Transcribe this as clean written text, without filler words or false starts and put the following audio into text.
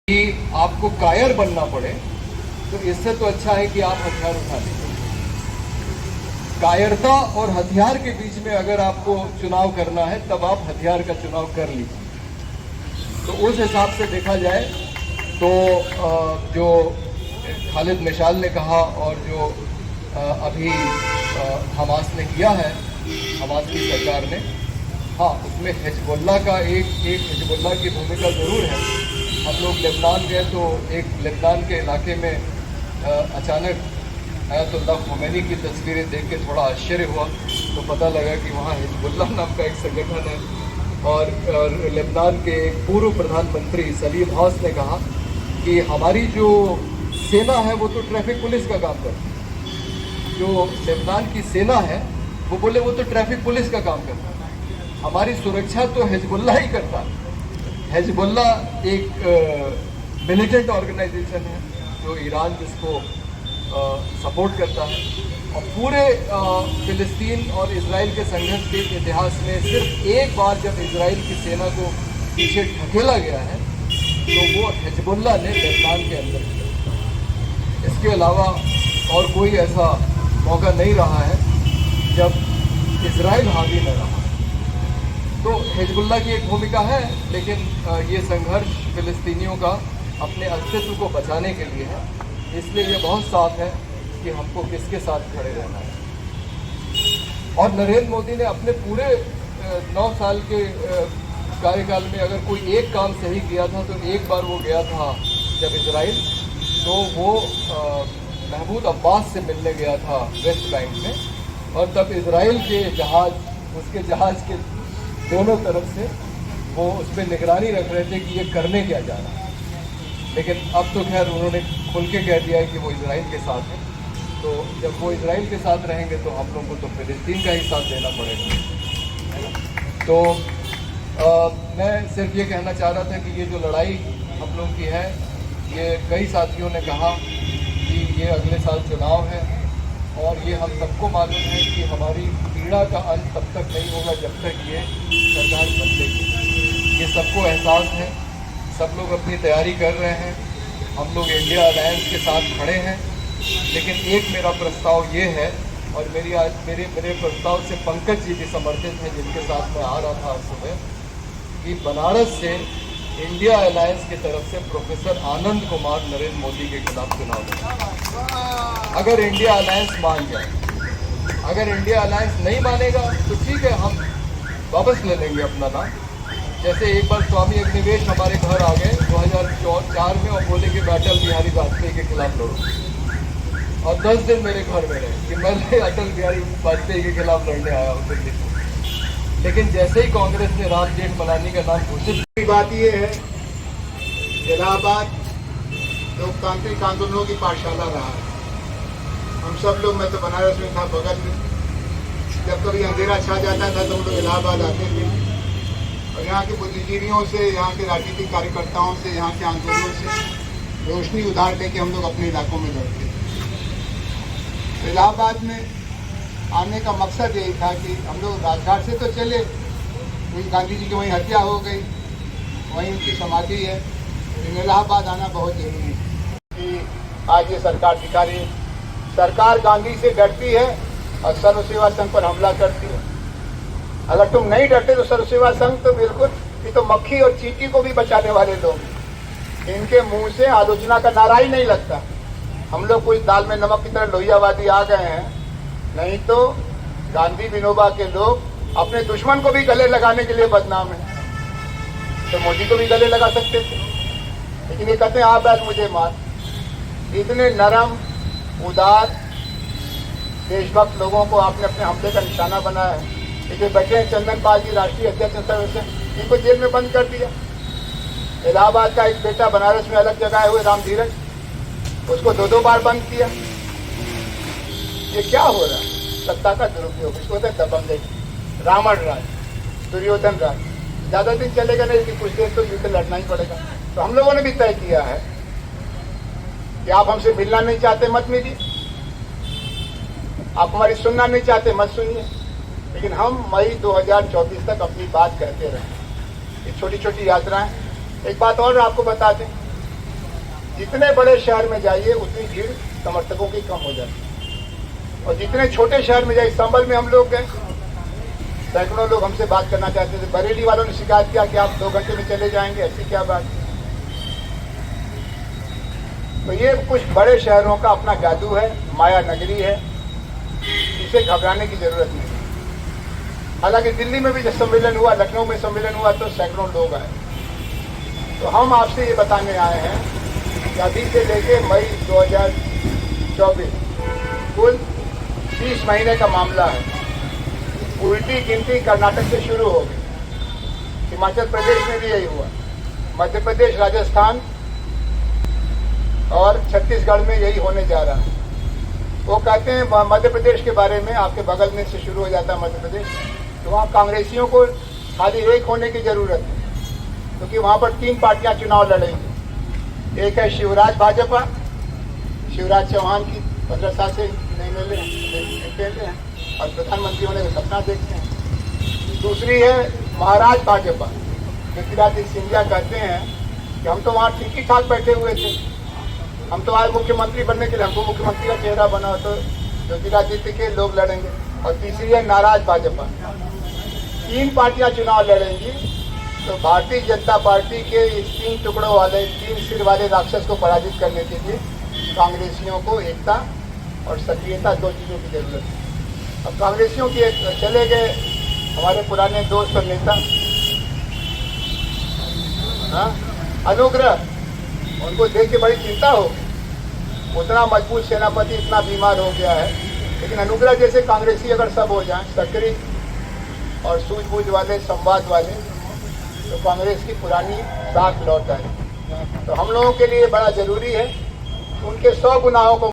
कि आपको कायर बनना पड़े तो इससे तो अच्छा है कि आप हथियार उठा लीजिए। कायरता और हथियार के बीच में अगर आपको चुनाव करना है तब आप हथियार का चुनाव कर लीजिए। तो उस हिसाब से देखा जाए तो जो खालिद मिशाल ने कहा और जो अभी हमास ने किया है, हमास की सरकार ने, हाँ उसमें हिजबुल्लाह का एक हिजबुल्लाह की भूमिका ज़रूर है। हम लोग लेबनान गए तो एक लेबनान के इलाके में अचानक आयतुल्लाह ख़ुमैनी की तस्वीरें देख के थोड़ा आश्चर्य हुआ, तो पता लगा कि वहाँ हिजबुल्लाह नाम का एक संगठन है। और लेबनान के एक पूर्व प्रधानमंत्री सलीम हौस ने कहा कि हमारी जो सेना है वो तो ट्रैफिक पुलिस का काम करती है। जो लेबनान की सेना है वो बोले वो तो ट्रैफिक पुलिस का काम करता है, हमारी सुरक्षा तो हिजबुल्लाह ही करता है। हिजबुल्लाह एक मिलिटेंट ऑर्गेनाइजेशन है जो ईरान जिसको सपोर्ट करता है। और पूरे फिलिस्तीन और इजराइल के संघर्ष के इतिहास में सिर्फ एक बार जब इजराइल की सेना को पीछे ढकेला गया है तो वो हिजबुल्लाह ने लेबनान के अंदर किया। इसके अलावा और कोई ऐसा मौका नहीं रहा है जब इजराइल हावी न रहा। तो हिजबुल्लाह की एक भूमिका है, लेकिन ये संघर्ष फिलिस्तीनियों का अपने अस्तित्व को बचाने के लिए है। इसलिए ये बहुत साफ है कि हमको किसके साथ खड़े रहना है। और नरेंद्र मोदी ने अपने पूरे 9 साल के कार्यकाल में अगर कोई एक काम सही किया था तो एक बार वो गया था जब इजराइल, तो वो महमूद अब्बास से मिलने गया था वेस्ट बैंक में, और तब इजराइल के जहाज, उसके जहाज के दोनों तरफ से वो उस पर निगरानी रख रहे थे कि ये करने क्या जा रहा है। लेकिन अब तो खैर उन्होंने खुल के कह दिया है कि वो इजराइल के साथ है। तो जब वो इजराइल के साथ रहेंगे तो हम लोगों को तो फिलिस्तीन का ही साथ देना पड़ेगा, है ना। तो मैं सिर्फ ये कहना चाह रहा था कि ये जो लड़ाई हम लोग की है, ये कई साथियों ने कहा कि ये अगले साल चुनाव है और ये हम सबको मालूम है कि हमारी पीड़ा का अंत तब तक नहीं होगा जब तक ये सरकार बदलेगी। ये सबको एहसास है, सब लोग अपनी तैयारी कर रहे हैं, हम लोग इंडिया अलायंस के साथ खड़े हैं। लेकिन एक मेरा प्रस्ताव ये है, और मेरे प्रस्ताव से पंकज जी भी समर्थित हैं जिनके साथ मैं आ रहा था आज सुबह, कि बनारस से इंडिया अलायंस की तरफ से प्रोफेसर आनंद कुमार नरेंद्र मोदी के खिलाफ चुनाव लड़ेंगे। अगर इंडिया अलायंस मान जाए, अगर इंडिया अलायंस नहीं मानेगा तो ठीक है, हम वापस ले लेंगे अपना नाम। जैसे एक बार स्वामी अग्निवेश हमारे घर आ गए 2004 में और बोले कि मैं अटल बिहारी वाजपेयी के खिलाफ लड़ूँ, और 10 दिन मेरे घर में रहे कि मैं अटल बिहारी वाजपेयी के खिलाफ लड़ने आया हूँ दिल्ली से। लेकिन जैसे ही कांग्रेस ने राम जेठमलानी का नाम घोषित, बात ये है, इलाहाबाद लोकतांत्रिक आंदोलनों की पाठशाला रहा है। हम सब लोग, मैं तो बनारस में था बगल में, जब कभी अंधेरा छा जाता था तो हम लोग इलाहाबाद आते थे और यहाँ के बुद्धिजीवियों से, यहाँ के राजनीतिक कार्यकर्ताओं से, यहाँ के आंदोलनों से रोशनी उधार लेके हम लोग अपने इलाकों में लड़ते थे। इलाहाबाद में आने का मकसद यही था कि हम लोग राजघाट से तो चले, वहीं गांधी जी की वहीं हत्या हो गई, वहीं उनकी समाधि है, लेकिन इलाहाबाद आना बहुत जरूरी है। कि आज ये सरकार दिखा रही है, सरकार गांधी से डरती है और सर्व सेवा संघ पर हमला करती है। अगर तुम नहीं डरते तो सर्व सेवा संघ तो बिल्कुल, ये तो मक्खी और चींटी को भी बचाने वाले लोग, इनके मुंह से आलोचना का नारा ही नहीं लगता। हम लोग कोई दाल में नमक की तरह लोहियावादी आ गए हैं, नहीं तो गांधी विनोबा के लोग अपने दुश्मन को भी गले लगाने के लिए बदनाम है। तो मोदी को भी गले लगा सकते थे, लेकिन ये कहते हैं आप बैठ मुझे मार। इतने नरम, उदार, देशभक्त लोगों को आपने अपने हमले का निशाना बनाया है। लेकिन बैठे हैं चंदन पाल जी, राष्ट्रीय अध्यक्ष, इनको जेल में बंद कर दिया। इलाहाबाद का एक बेटा बनारस में अलग जगह हुए राम धीरज, उसको 2 बार बंद किया। ये क्या हो रहा है? सत्ता का दुरुपयोग, इसको होता है दबंगई, रावण राज, दुर्योधन राज। ज़्यादा दिन चलेगा नहीं, लेकिन कुछ देर तो युद्ध लड़ना ही पड़ेगा। तो हम लोगों ने भी तय किया है कि आप हमसे मिलना नहीं चाहते मत मिलिए, आप हमारी सुनना नहीं चाहते मत सुनिए, लेकिन हम मई 2024 तक अपनी बात कहते रहें। ये छोटी छोटी यात्राएं। एक बात और आपको बता दें, जितने बड़े शहर में जाइए उतनी भीड़ समर्थकों की कम हो जाती है, और जितने छोटे शहर में जाइए, संभल में हम लोग गए, सैकड़ों लोग हमसे बात करना चाहते थे। बरेली वालों ने शिकायत किया कि आप 2 घंटे में चले जाएंगे, ऐसी क्या बात। तो ये कुछ बड़े शहरों का अपना जादू है, माया नगरी है, इसे घबराने की जरूरत नहीं। हालांकि दिल्ली में भी जब सम्मेलन हुआ, लखनऊ में सम्मेलन हुआ तो सैकड़ों लोग आए। तो हम आपसे ये बताने आए हैं कि अभी से लेके मई 2024 कुल 30 महीने का मामला है। उल्टी गिनती कर्नाटक से शुरू हो गई, हिमाचल प्रदेश में भी यही हुआ, मध्य प्रदेश, राजस्थान और छत्तीसगढ़ में यही होने जा रहा है। वो कहते हैं मध्य प्रदेश के बारे में, आपके बगल में से शुरू हो जाता है मध्य प्रदेश, तो वहाँ कांग्रेसियों को खाली एक होने की जरूरत है, क्योंकि वहाँ पर 3 पार्टियां चुनाव लड़ेंगी। एक है शिवराज भाजपा, शिवराज चौहान की 15 साल से नहीं मिले हैं और प्रधानमंत्री होने का सपना देखते हैं। दूसरी है महाराज भाजपा, ज्योतिरादित्य सिंधिया कहते हैं कि हम तो वहाँ ठीक ही ठाक बैठे हुए थे, हम तो आए मुख्यमंत्री बनने के लिए, हमको मुख्यमंत्री का चेहरा बना, तो ज्योतिरादित्य के लोग लड़ेंगे। और तीसरी है नाराज भाजपा। 3 पार्टियां चुनाव लड़ेंगी, तो भारतीय जनता पार्टी के इस 3 टुकड़ों वाले, 3 सिर वाले राक्षस को पराजित करने के लिए कांग्रेसियों को एकता और सक्रियता, 2 चीज़ों की जरूरत है। अब कांग्रेसियों की चले गए हमारे पुराने दोस्त और नेता, अनुग्रह, उनको देख के बड़ी चिंता हो, उतना मजबूत सेनापति इतना बीमार हो गया है। लेकिन अनुग्रह जैसे कांग्रेसी अगर सब हो जाएं, सक्रिय और सूझबूझ वाले, संवाद वाले, तो कांग्रेस की पुरानी साख लौट आए। तो हम लोगों के लिए बड़ा जरूरी है उनके 100 गुनाहों को